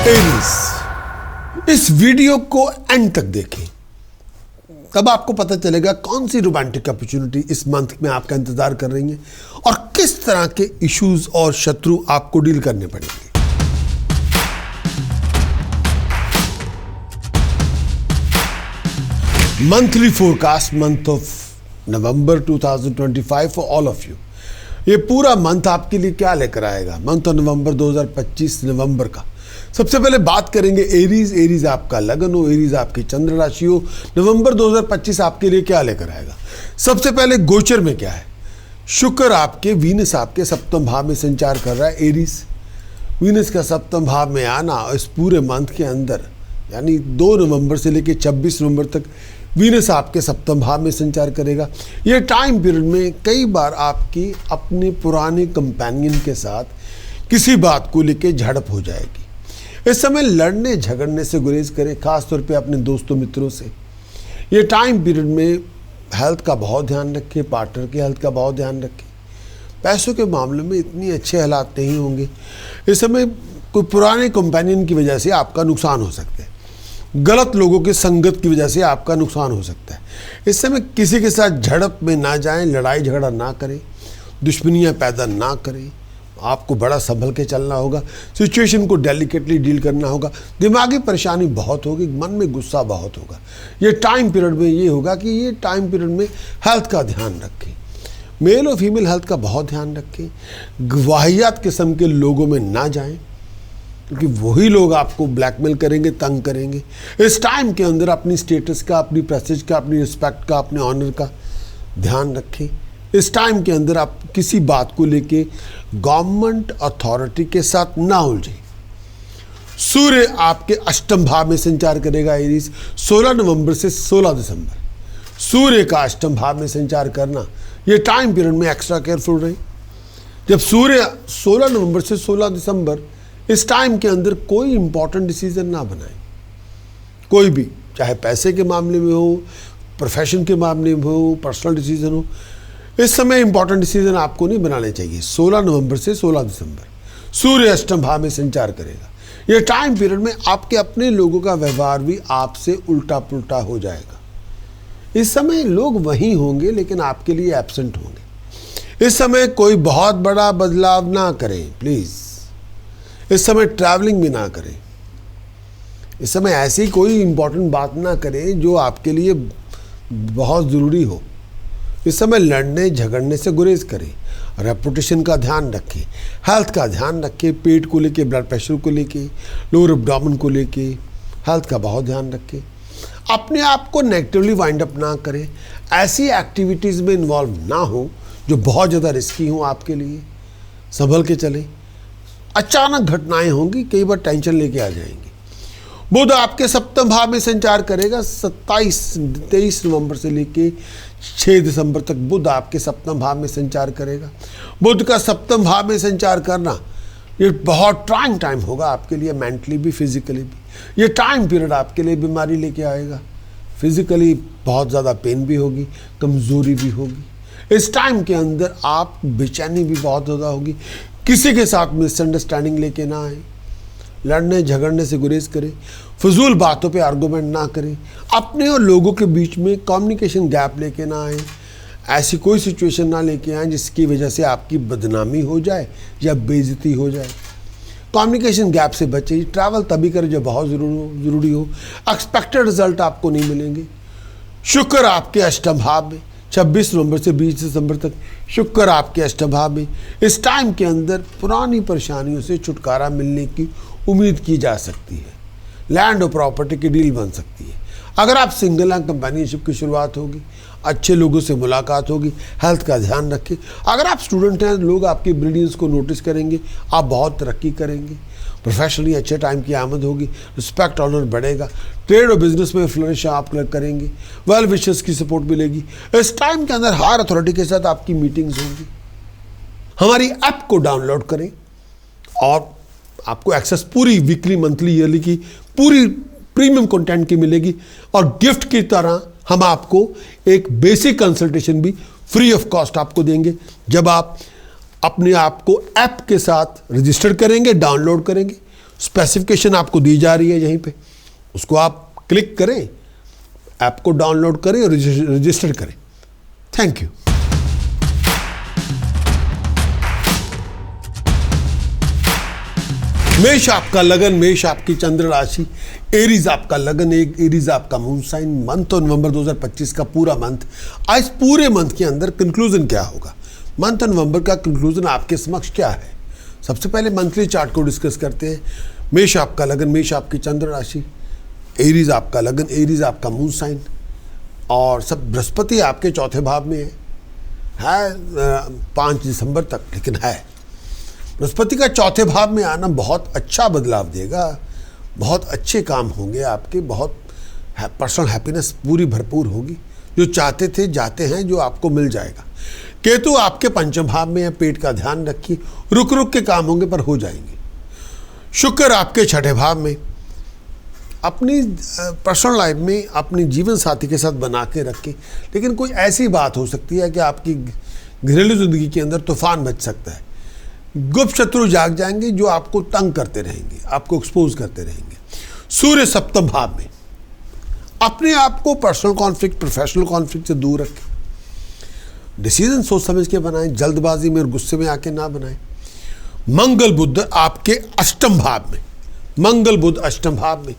Aries, इस video को and तक देखें, तब आपको पता चलेगा कौन सी रोमांटिक अपॉर्चुनिटी इस मंथ में आपका इंतजार कर रही है और किस तरह के इश्यूज और शत्रु आपको डील करने पड़ेंगे। Monthly forecast month of November 2025 for all of you. ये पूरा मंथ आपके लिए क्या लेकर आएगा? मंथ ऑफ नवंबर 2025 नवंबर का सबसे पहले बात करेंगे एरीज। एरीज आपका लगन हो, एरीज आपकी चंद्र राशि हो, नवंबर 2025 आपके लिए क्या लेकर आएगा? सबसे पहले गोचर में क्या है? शुक्र आपके, वीनस आपके सप्तम भाव में संचार कर रहा है। एरीज, वीनस का सप्तम भाव में आना इस पूरे मंथ के अंदर, यानी 2 नवंबर से लेकर 26 नवंबर तक वीनस आपके सप्तम भाव में संचार करेगा। ये टाइम पीरियड में कई बार आपकी अपने पुराने कंपेनियन के साथ किसी बात को लेकर झड़प हो जाएगी। इस समय लड़ने झगड़ने से गुरेज करें, खासतौर पे अपने दोस्तों मित्रों से। ये टाइम पीरियड में हेल्थ का बहुत ध्यान रखें, पार्टनर के हेल्थ का बहुत ध्यान रखें। पैसों के मामले में इतनी अच्छे हालात नहीं होंगे। इस समय कोई पुराने कंपेनियन की वजह से आपका नुकसान हो सकता है, गलत लोगों की संगत की वजह से आपका नुकसान हो सकता है। इस समय किसी के साथ झड़प में ना जाएं, लड़ाई झगड़ा ना करें, दुश्मनियां पैदा ना करें। आपको बड़ा संभल के चलना होगा, सिचुएशन को डेलिकेटली डील करना होगा। दिमागी परेशानी बहुत होगी, मन में गुस्सा बहुत होगा। ये टाइम पीरियड में ये होगा कि ये टाइम पीरियड में हेल्थ का ध्यान रखें, मेल और फीमेल हेल्थ का बहुत ध्यान रखें। वाहियात किस्म के लोगों में ना जाएं, क्योंकि वही लोग आपको ब्लैकमेल करेंगे, तंग करेंगे। इस टाइम के अंदर अपनी स्टेटस का, अपनी प्रेस्टीज का, अपनी रिस्पेक्ट का, अपने ऑनर का ध्यान रखें। इस टाइम के अंदर आप किसी बात को लेके गवर्नमेंट अथॉरिटी के साथ ना उलझें। सूर्य आपके अष्टम भाव में संचार करेगा एरीज 16 नवंबर से 16 दिसंबर। सूर्य का अष्टम भाव में संचार करना, ये टाइम पीरियड में एक्स्ट्रा केयरफुल रहे। जब सूर्य 16 नवंबर से 16 दिसंबर, इस टाइम के अंदर कोई इंपॉर्टेंट डिसीजन ना बनाएं। कोई भी, चाहे पैसे के मामले में हो, प्रोफेशन के मामले में हो, पर्सनल डिसीजन हो, इस समय इंपॉर्टेंट डिसीजन आपको नहीं बनाने चाहिए। 16 नवंबर से 16 दिसंबर सूर्य अष्टम भाव में संचार करेगा। यह टाइम पीरियड में आपके अपने लोगों का व्यवहार भी आपसे उल्टा पुल्टा हो जाएगा। इस समय लोग वहीं होंगे लेकिन आपके लिए एब्सेंट होंगे। इस समय कोई बहुत बड़ा बदलाव ना करें प्लीज। इस समय ट्रैवलिंग भी ना करें। इस समय ऐसी कोई इंपॉर्टेंट बात ना करें जो आपके लिए बहुत ज़रूरी हो। इस समय लड़ने झगड़ने से गुरेज करें। रेपुटेशन का ध्यान रखें, हेल्थ का ध्यान रखें, पेट को लेके, ब्लड प्रेशर को लेके, लोअर एब्डोमेन को लेके हेल्थ का बहुत ध्यान रखें। अपने आप को नेगेटिवली वाइंड अप ना करें। ऐसी एक्टिविटीज़ में इन्वॉल्व ना हो जो बहुत ज़्यादा रिस्की हो आपके लिए। संभल के चलें। अचानक घटनाएं होंगी, कई बार टेंशन लेके आ जाएंगी। बुध आपके सप्तम भाव में संचार करेगा 23 नवंबर से लेके 6 दिसंबर तक बुध आपके सप्तम भाव में संचार करेगा। बुध का सप्तम भाव में संचार करना ये बहुत ट्राइंग टाइम होगा आपके लिए, मेंटली भी, फिजिकली भी। ये टाइम पीरियड आपके लिए बीमारी लेके आएगा। फिजिकली बहुत ज़्यादा पेन भी होगी, कमज़ोरी भी होगी। इस टाइम के अंदर आप बेचैनी भी बहुत ज़्यादा होगी। किसी के साथ मिसअंडरस्टैंडिंग लेके ना आए। लड़ने झगड़ने से गुरेज करें। फजूल बातों पे आर्गूमेंट ना करें। अपने और लोगों के बीच में कम्युनिकेशन गैप लेके ना आए। ऐसी कोई सिचुएशन ना लेके आए जिसकी वजह से आपकी बदनामी हो जाए या बेइज्जती हो जाए। कम्युनिकेशन गैप से बचें। ट्रैवल तभी करें जब बहुत ज़रूरी हो। एक्सपेक्टेड रिजल्ट आपको नहीं मिलेंगे। शुक्र आपके अष्टम भाव में 26 नवंबर से 20 दिसंबर तक शुक्र आपके अष्टम भाव में। इस टाइम के अंदर पुरानी परेशानियों से छुटकारा मिलने की उम्मीद की जा सकती है। लैंड और प्रॉपर्टी की डील बन सकती है। अगर आप सिंगल हैं, कंपेनियनशिप की शुरुआत होगी, अच्छे लोगों से मुलाकात होगी। हेल्थ का ध्यान रखें। अगर आप स्टूडेंट हैं, लोग आपकी ब्रिलियंस को नोटिस करेंगे, आप बहुत तरक्की करेंगे। प्रोफेशनली अच्छे टाइम की आमद होगी, रिस्पेक्ट ऑनर बढ़ेगा। ट्रेड और बिजनेस में फ्लरिश आप करेंगे। वेल विशेस की सपोर्ट मिलेगी। इस टाइम के अंदर हायर अथॉरिटी के साथ आपकी मीटिंग्स होंगी। हमारी ऐप को डाउनलोड करें और आपको एक्सेस पूरी वीकली, मंथली, ईयरली की पूरी प्रीमियम कंटेंट की मिलेगी। और गिफ्ट की तरह हम आपको एक बेसिक कंसल्टेशन भी फ्री ऑफ कॉस्ट आपको देंगे जब आप अपने आप को ऐप के साथ रजिस्टर करेंगे, डाउनलोड करेंगे। स्पेसिफिकेशन आपको दी जा रही है यहीं पे, उसको आप क्लिक करें, ऐप को डाउनलोड करें और रजिस्टर करें। Thank you. मेष आपका लगन, मेष आपकी चंद्र राशि, एरीज आपका लगन, एरीज आपका मून साइन। मंथ और नवंबर 2025 का पूरा मंथ, आज पूरे मंथ के अंदर कंक्लूजन क्या होगा, मंथ और नवंबर का कंक्लूजन आपके समक्ष क्या है। सबसे पहले मंथली चार्ट को डिस्कस करते हैं। मेष आपका लगन, मेष आपकी चंद्र राशि, एरीज आपका लगन, एरीज आपका मून साइन, और सब बृहस्पति आपके चौथे भाव में है 5 दिसंबर तक, लेकिन है बृहस्पति का चौथे भाव में आना बहुत अच्छा बदलाव देगा, बहुत अच्छे काम होंगे आपके, बहुत पर्सनल हैप्पीनेस पूरी भरपूर होगी, जो चाहते थे जाते हैं, जो आपको मिल जाएगा। केतु आपके पंचम भाव में है, पेट का ध्यान रखिए, रुक रुक के काम होंगे पर हो जाएंगे। शुक्र आपके छठे भाव में, अपनी पर्सनल लाइफ में अपनी जीवन साथी के साथ बना के रखें, लेकिन कोई ऐसी बात हो सकती है कि आपकी घरेलू जिंदगी के अंदर तूफान मच सकता है। गुप्त शत्रु जाग जाएंगे जो आपको तंग करते रहेंगे, आपको एक्सपोज करते रहेंगे। सूर्य सप्तम भाव में, अपने आप को पर्सनल कॉन्फ्लिक्ट, प्रोफेशनल कॉन्फ्लिक्ट से दूर रखें। डिसीजन सोच समझ के बनाएं, जल्दबाजी में और गुस्से में आके ना बनाएं। मंगल बुध आपके अष्टम भाव में, मंगल बुध अष्टम भाव में,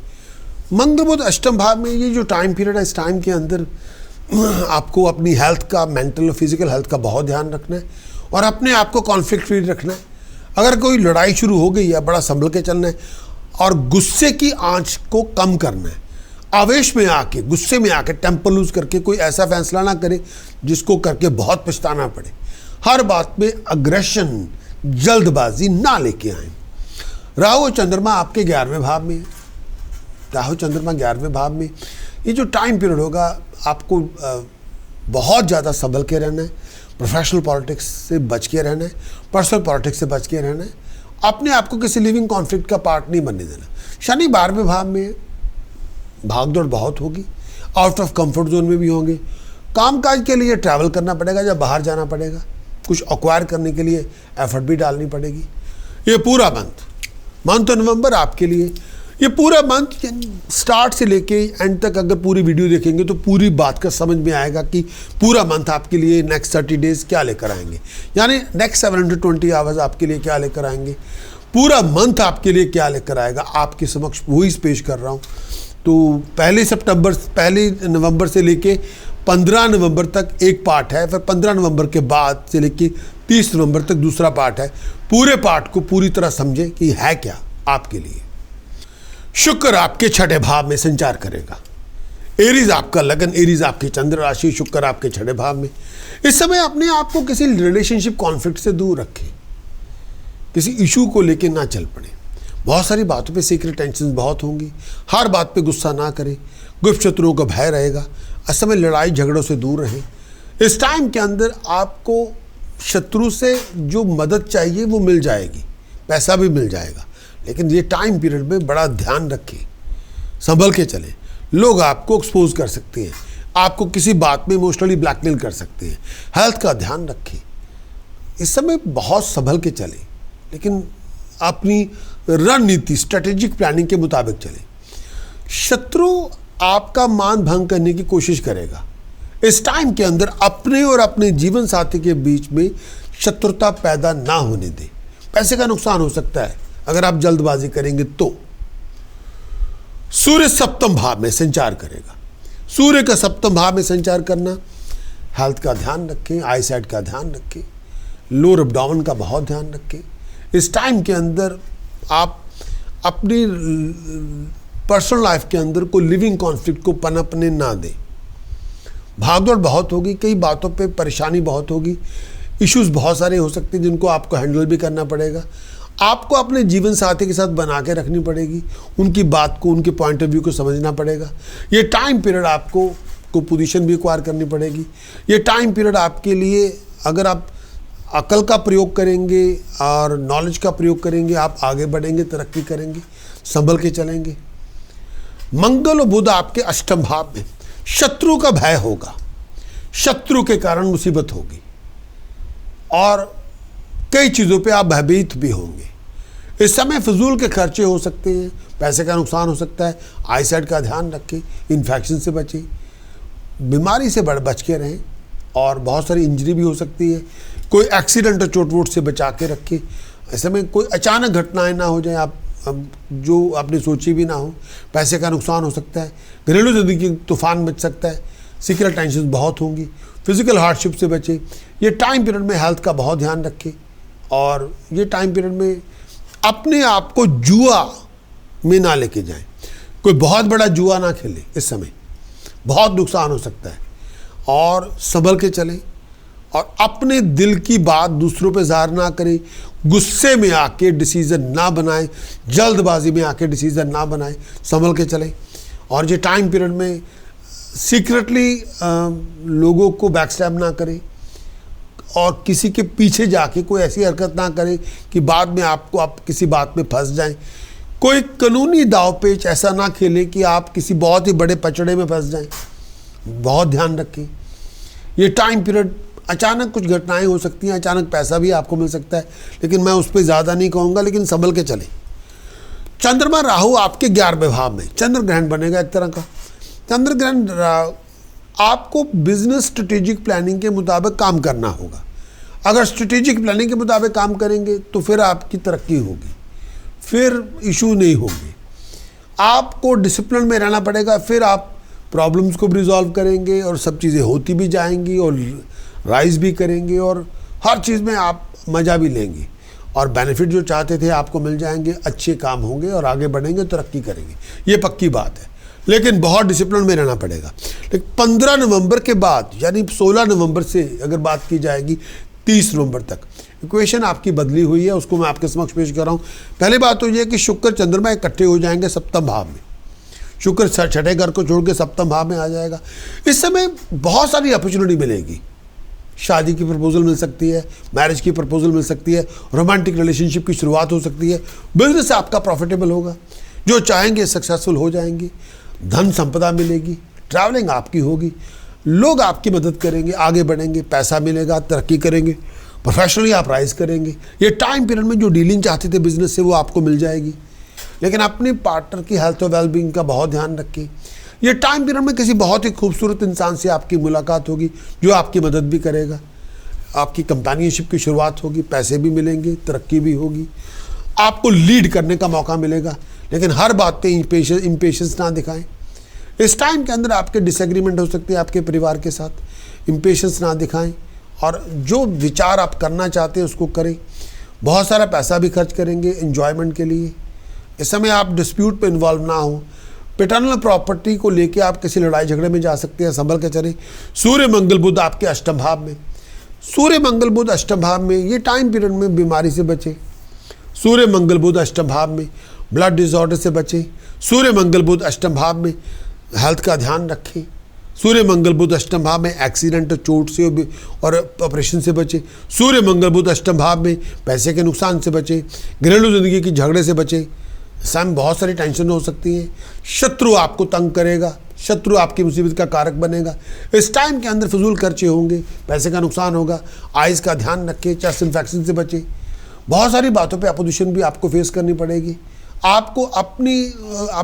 मंगल बुध अष्टम भाव में, ये जो टाइम पीरियड है, इस टाइम के अंदर आपको अपनी हेल्थ का, मेंटल और फिजिकल हेल्थ का बहुत ध्यान रखना है और अपने आप को कॉन्फ्लिक्ट फ्री रखना है। अगर कोई लड़ाई शुरू हो गई है, बड़ा संभल के चलना है और गुस्से की आंच को कम करना है। आवेश में आके, गुस्से में आके, टेम्पर लूज करके कोई ऐसा फैसला ना करे जिसको करके बहुत पछताना पड़े। हर बात में अग्रेशन, जल्दबाजी ना लेके आए। राहु और चंद्रमा आपके 11वें भाव में, राहु चंद्रमा 11वें भाव में, ये जो टाइम पीरियड होगा आपको बहुत ज़्यादा संभल के रहना है, प्रोफेशनल पॉलिटिक्स से बच के रहना है, पर्सनल पॉलिटिक्स से बच के रहना है, अपने आप को किसी लिविंग कॉन्फ्लिक्ट का पार्ट नहीं बनने देना। शनि 12वें भाव में, भागदौड़ बहुत होगी, आउट ऑफ कंफर्ट जोन में भी होंगे, कामकाज के लिए ट्रैवल करना पड़ेगा या बाहर जाना पड़ेगा, कुछ एक्वायर करने के लिए एफर्ट भी डालनी पड़ेगी। ये पूरा मंथ और नवंबर आपके लिए, ये पूरा मंथ स्टार्ट से लेके एंड तक अगर पूरी वीडियो देखेंगे तो पूरी बात का समझ में आएगा कि पूरा मंथ आपके लिए नेक्स्ट 30 डेज क्या लेकर आएंगे, यानी नेक्स्ट 720 आवर्स आपके लिए क्या लेकर आएंगे, पूरा मंथ आपके लिए क्या लेकर आएगा, आपके समक्ष वही पेश कर रहा हूँ। तो पहले नवंबर से लेके 15 नवंबर तक एक पार्ट है, फिर 15 नवंबर के बाद से लेके 30 नवंबर तक दूसरा पार्ट है। पूरे पार्ट को पूरी तरह समझे कि है क्या आपके लिए। शुक्र आपके छठे भाव में संचार करेगा। एरीज आपका लगन, एरीज आपकी चंद्र राशि, शुक्र आपके छठे भाव में। इस समय अपने आप को किसी रिलेशनशिप कॉन्फ्लिक्ट से दूर रखें, किसी इशू को लेके ना चल पड़े। बहुत सारी बातों पे सीक्रेट टेंशन बहुत होंगी, हर बात पे गुस्सा ना करें, गुप्त शत्रुओं का भय रहेगा। इस समय लड़ाई झगड़ों से दूर रहें। इस टाइम के अंदर आपको शत्रु से जो मदद चाहिए वो मिल जाएगी, पैसा भी मिल जाएगा, लेकिन ये टाइम पीरियड में बड़ा ध्यान रखें, संभल के चलें। लोग आपको एक्सपोज कर सकते हैं, आपको किसी बात में इमोशनली ब्लैकमेल कर सकते हैं। हेल्थ का ध्यान रखें, इस समय बहुत संभल के चलें, लेकिन अपनी रणनीति, स्ट्रेटेजिक प्लानिंग के मुताबिक चलें। शत्रु आपका मान भंग करने की कोशिश करेगा। इस टाइम के अंदर अपने और अपने जीवन साथी के बीच में शत्रुता पैदा ना होने दें। पैसे का नुकसान हो सकता है अगर आप जल्दबाजी करेंगे तो। सूर्य सप्तम भाव में संचार करेगा। सूर्य का सप्तम भाव में संचार करना, हेल्थ का ध्यान रखें, आई साइट का ध्यान रखें, लोअर एब्डोमेन का बहुत ध्यान रखें। इस टाइम के अंदर आप अपनी पर्सनल लाइफ के अंदर कोई लिविंग कॉन्फ्लिक्ट को पनपने ना दें। भागदौड़ बहुत होगी, कई बातों पे परेशानी बहुत होगी, इश्यूज बहुत सारे हो सकते हैं जिनको आपको हैंडल भी करना पड़ेगा। आपको अपने जीवन साथी के साथ बना के रखनी पड़ेगी, उनकी बात को, उनके पॉइंट ऑफ व्यू को समझना पड़ेगा। ये टाइम पीरियड आपको पोजीशन भी एक्वायर करनी पड़ेगी। ये टाइम पीरियड आपके लिए, अगर आप अकल का प्रयोग करेंगे और नॉलेज का प्रयोग करेंगे, आप आगे बढ़ेंगे, तरक्की करेंगे, संभल के चलेंगे। मंगल और बुध आपके अष्टम भाव में, शत्रु का भय होगा, शत्रु के कारण मुसीबत होगी और कई चीज़ों पे आप भयभीत भी होंगे। इस समय फिजूल के खर्चे हो सकते हैं, पैसे का नुकसान हो सकता है। आई साइड का ध्यान रखें, इन्फेक्शन से बचें, बीमारी से बच के रहें, और बहुत सारी इंजरी भी हो सकती है। कोई एक्सीडेंट और चोट वोट से बचा के रखें। ऐसे में कोई अचानक घटनाएं ना हो जाए आप जो आपने सोची भी ना हो। पैसे का नुकसान हो सकता है, घरेलू जिंदगी तूफान बच सकता है, सीक्रेट टेंशन बहुत होंगी, फिजिकल हार्डशिप से बचें। ये टाइम पीरियड में हेल्थ का बहुत ध्यान रखें, और ये टाइम पीरियड में अपने आप को जुआ में ना लेके जाएं। कोई बहुत बड़ा जुआ ना खेलें, इस समय बहुत नुकसान हो सकता है। और संभल के चलें, और अपने दिल की बात दूसरों पे ज़ाहिर ना करें। गुस्से में आके डिसीज़न ना बनाएं, जल्दबाजी में आके डिसीज़न ना बनाएं, संभल के चलें। और ये टाइम पीरियड में सीक्रेटली लोगों को बैकस्टैब ना करें, और किसी के पीछे जाके कोई ऐसी हरकत ना करें कि बाद में आप किसी बात में फंस जाएं। कोई कानूनी दाव पेच ऐसा ना खेलें कि आप किसी बहुत ही बड़े पचड़े में फंस जाएं। बहुत ध्यान रखें। ये टाइम पीरियड अचानक कुछ घटनाएं हो सकती हैं, अचानक पैसा भी आपको मिल सकता है, लेकिन मैं उस पर ज़्यादा नहीं कहूँगा, लेकिन संभल के चलें। चंद्रमा राहु आपके 11वें भाव में, चंद्र ग्रहण बनेगा एक तरह का। चंद्र ग्रहण आपको बिजनेस स्ट्रेटेजिक प्लानिंग के मुताबिक काम करना होगा। अगर स्ट्रेटेजिक प्लानिंग के मुताबिक काम करेंगे तो फिर आपकी तरक्की होगी, फिर इशू नहीं होंगे। आपको डिसिप्लिन में रहना पड़ेगा, फिर आप प्रॉब्लम्स को भी रिजॉल्व करेंगे, और सब चीज़ें होती भी जाएंगी, और राइज भी करेंगे, और हर चीज़ में आप मज़ा भी लेंगे, और बेनिफिट जो चाहते थे आपको मिल जाएंगे। अच्छे काम होंगे और आगे बढ़ेंगे, तरक्की करेंगे, ये पक्की बात है। लेकिन बहुत डिसिप्लिन में रहना पड़ेगा। लेकिन 15 नवंबर के बाद, यानी 16 नवंबर से अगर बात की जाएगी 30 नवंबर तक, इक्वेशन आपकी बदली हुई है, उसको मैं आपके समक्ष पेश कर रहा हूँ। पहली बात तो ये कि शुक्र चंद्रमा इकट्ठे हो जाएंगे सप्तम भाव में। शुक्र छठे घर को छोड़ के सप्तम भाव में आ जाएगा। इस समय बहुत सारी अपॉर्चुनिटी मिलेगी। शादी की प्रपोजल मिल सकती है, मैरिज की प्रपोजल मिल सकती है, रोमांटिक रिलेशनशिप की शुरुआत हो सकती है, बिजनेस आपका प्रॉफिटेबल होगा, जो चाहेंगे सक्सेसफुल हो जाएंगे, धन संपदा मिलेगी, ट्रैवलिंग आपकी होगी, लोग आपकी मदद करेंगे, आगे बढ़ेंगे, पैसा मिलेगा, तरक्की करेंगे, प्रोफेशनली आप राइज करेंगे। ये टाइम पीरियड में जो डीलिंग चाहते थे बिजनेस से वो आपको मिल जाएगी। लेकिन अपने पार्टनर की हेल्थ और वेलबींग का बहुत ध्यान रखें। ये टाइम पीरियड में किसी बहुत ही खूबसूरत इंसान से आपकी मुलाकात होगी जो आपकी मदद भी करेगा, आपकी कंपेनियनशिप की शुरुआत होगी, पैसे भी मिलेंगे, तरक्की भी होगी, आपको लीड करने का मौका मिलेगा। लेकिन हर बात पे इम्पेशेंस ना दिखाएं। इस टाइम के अंदर आपके डिसएग्रीमेंट हो सकते हैं आपके परिवार के साथ, इम्पेशेंस ना दिखाएं, और जो विचार आप करना चाहते हैं उसको करें। बहुत सारा पैसा भी खर्च करेंगे एंजॉयमेंट के लिए। इस समय आप डिस्प्यूट पे इन्वॉल्व ना हो। पैटर्नल प्रॉपर्टी को लेके आप किसी लड़ाई झगड़े में जा सकते हैं, संभल के चलें। सूर्य मंगल बुध आपके अष्टम भाव में, सूर्य मंगल बुध अष्टम भाव में, ये टाइम पीरियड में बीमारी से बचें। सूर्य मंगल बुध अष्टम भाव में ब्लड डिसऑर्डर से बचें। सूर्य मंगल बुध अष्टम भाव में हेल्थ का ध्यान रखें। सूर्य मंगल बुध अष्टम भाव में एक्सीडेंट, चोट से और ऑपरेशन से बचें। सूर्य मंगल बुध अष्टम भाव में पैसे के नुकसान से बचें, घरेलू जिंदगी की झगड़े से बचें। सामने बहुत सारी टेंशन हो सकती है, शत्रु आपको तंग करेगा, शत्रु आपकी मुसीबत का कारक बनेगा। इस टाइम के अंदर फिजूल खर्चे होंगे, पैसे का नुकसान होगा, आइज का ध्यान रखें, चेस्ट इन्फेक्शन से बचें। बहुत सारी बातों पे अपोजिशन भी आपको फेस करनी पड़ेगी, आपको अपनी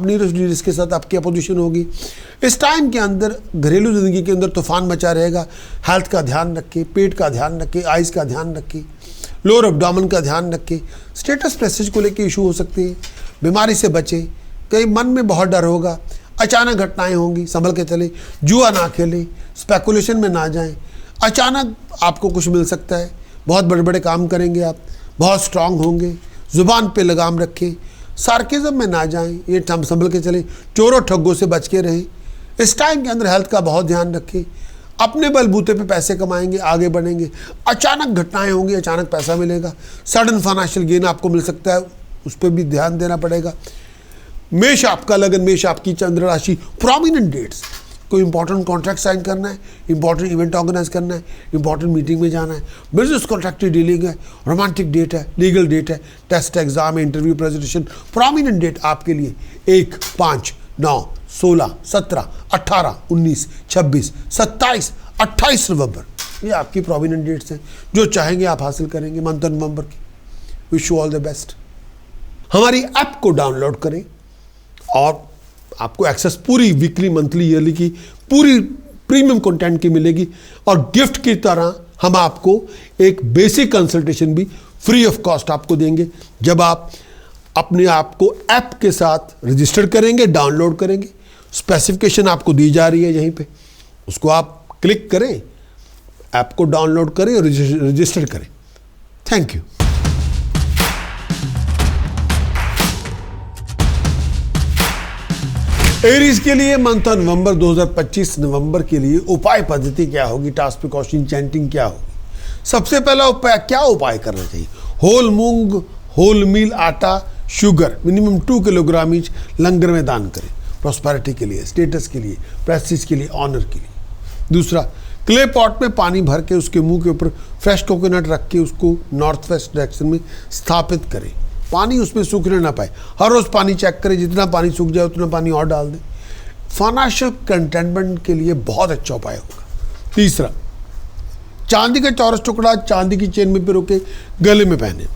लीडर्स के साथ आपकी अपोजिशन होगी। इस टाइम के अंदर घरेलू ज़िंदगी के अंदर तूफान मचा रहेगा। हेल्थ का ध्यान रखें, पेट का ध्यान रखें, आइज़ का ध्यान रखें, लोअर एब्डोमेन का ध्यान रखें। स्टेटस प्रेस्टीज को लेकर इशू हो सकते हैं, बीमारी से बचें। कई मन में बहुत डर होगा, अचानक घटनाएं होंगी, संभल के चलें। जुआ ना खेलें, स्पेकुलेशन में ना जाएं। अचानक आपको कुछ मिल सकता है, बहुत बड़े बड़े काम करेंगे आप, बहुत स्ट्रांग होंगे। ज़ुबान पे लगाम रखें, सार्केज़म में ना जाएं, ये संभल के चलें। चोरों ठग्गों से बच के रहें। इस टाइम के अंदर हेल्थ का बहुत ध्यान रखें। अपने बलबूते पे पैसे कमाएंगे, आगे बढ़ेंगे। अचानक घटनाएं होंगी, अचानक पैसा मिलेगा, सडन फाइनेंशियल गेन आपको मिल सकता है, उस पर भी ध्यान देना पड़ेगा। मेष आपका लगन, मेष आपकी चंद्र राशि, प्रोमिनेंट डेट्स, कोई इंपॉर्टेंट कॉन्ट्रैक्ट साइन करना है, इंपॉर्टेंट इवेंट ऑर्गेनाइज करना है, इंपॉर्टेंट मीटिंग में जाना है, बिजनेस कॉन्ट्रैक्ट की डीलिंग है, रोमांटिक डेट है, लीगल डेट है, test exam, interview, presentation. Prominent date आपके लिए 1, 5, 9, 16, 17, 18, 19, 26, 27, 28 नवंबर, ये आपकी प्रोमिनेंट डेट्स हैं। जो चाहेंगे आप हासिल करेंगे मंथ नवंबर की। Wish you all the best. हमारी ऐप को डाउनलोड करें और आपको एक्सेस पूरी वीकली, मंथली, ईयरली की पूरी प्रीमियम कंटेंट की मिलेगी। और गिफ्ट की तरह हम आपको एक बेसिक कंसल्टेशन भी फ्री ऑफ कॉस्ट आपको देंगे जब आप अपने आप को ऐप के साथ रजिस्टर करेंगे, डाउनलोड करेंगे। स्पेसिफिकेशन आपको दी जा रही है यहीं पे, उसको आप क्लिक करें, ऐप को डाउनलोड करें और रजिस्टर करें। Thank you. एरीज के लिए मंथ ऑफ नवंबर 2025 नवंबर के लिए उपाय पद्धति क्या होगी, टास्क प्रिकॉशन चैंटिंग क्या होगी। सबसे पहला उपाय, क्या उपाय करना चाहिए? होल मूंग, होल मील आटा, शुगर मिनिमम 2 किलोग्राम ईच लंगर में दान करें। प्रॉस्पेरिटी के लिए, स्टेटस के लिए, प्रेस्टीज के लिए, ऑनर के लिए। दूसरा, क्ले पॉट में पानी भर के उसके मुंह के ऊपर फ्रेश कोकोनट रख के उसको नॉर्थ वेस्ट डायरेक्शन में स्थापित करें। पानी उसमें सूखने ना पाए। हर रोज पानी चेक करें, जितना पानी सूख जाए उतना पानी और डाल दें। फाइनेंशियल कंटेनमेंट के लिए बहुत अच्छा उपाय होगा। तीसरा, चांदी का चौरस टुकड़ा चांदी की चेन में पिरो के गले में पहने।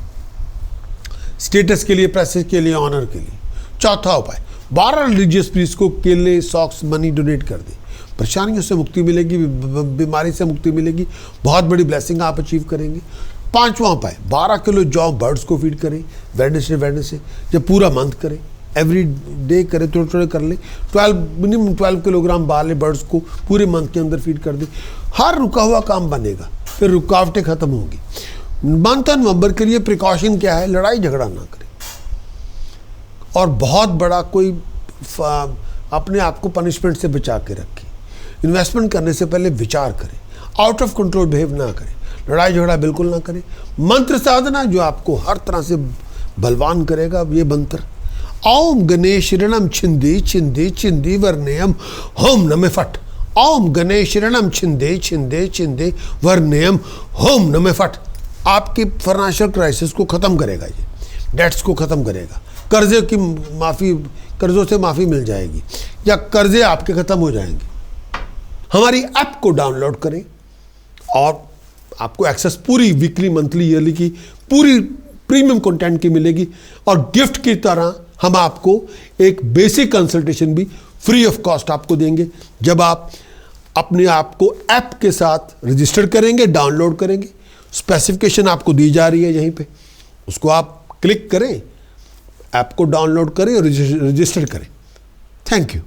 स्टेटस के लिए, प्रेस्टीज के लिए, ऑनर के लिए। चौथा उपाय, 12 रिलीजियस प्रीस्ट को केले, सॉक्स, मनी डोनेट कर दें। परेशानियों से मुक्ति मिलेगी, बीमारी से मुक्ति मिलेगी, बहुत बड़ी ब्लेसिंग आप अचीव करेंगे। पांचवा उपाय, 12 किलो जौ बर्ड्स को फीड करें। वेडनेसडे जब पूरा मंथ करें, एवरी डे करें, थोड़े थोड़े कर लें। मिनिमम 12 किलोग्राम बाले बर्ड्स को पूरे मंथ के अंदर फीड कर दें। हर रुका हुआ काम बनेगा, फिर रुकावटें खत्म होंगी। मंथ ऑफ नवंबर के लिए प्रिकॉशन क्या है? लड़ाई झगड़ा ना करें और बहुत बड़ा कोई अपने आप को पनिशमेंट से बचा के रखें। इन्वेस्टमेंट करने से पहले विचार करें। आउट ऑफ कंट्रोल बिहेव ना करें, लड़ाई झगड़ा बिल्कुल ना करें। मंत्र साधना जो आपको हर तरह से बलवान करेगा, ये मंत्र, ओम गणेश ऋणम छिंदी छिंदी छिंदी वर्णयम होम नमे फट। ओम गणेश ऋणम छिंदे छिंदे छिंदे वर्णयम होम नमे फट। आपकी फाइनेंशियल क्राइसिस को ख़त्म करेगा, ये डेट्स को ख़त्म करेगा, कर्जे की माफ़ी, कर्जों से माफ़ी मिल जाएगी या कर्जे आपके ख़त्म हो जाएंगे। हमारी ऐप को डाउनलोड करें और आपको एक्सेस पूरी वीकली, मंथली, ईयरली की पूरी प्रीमियम कंटेंट की मिलेगी। और गिफ्ट की तरह हम आपको एक बेसिक कंसल्टेशन भी फ्री ऑफ कॉस्ट आपको देंगे जब आप अपने आप को ऐप के साथ रजिस्टर करेंगे, डाउनलोड करेंगे। स्पेसिफिकेशन आपको दी जा रही है यहीं पे, उसको आप क्लिक करें, ऐप को डाउनलोड करें और रजिस्टर करें। Thank you.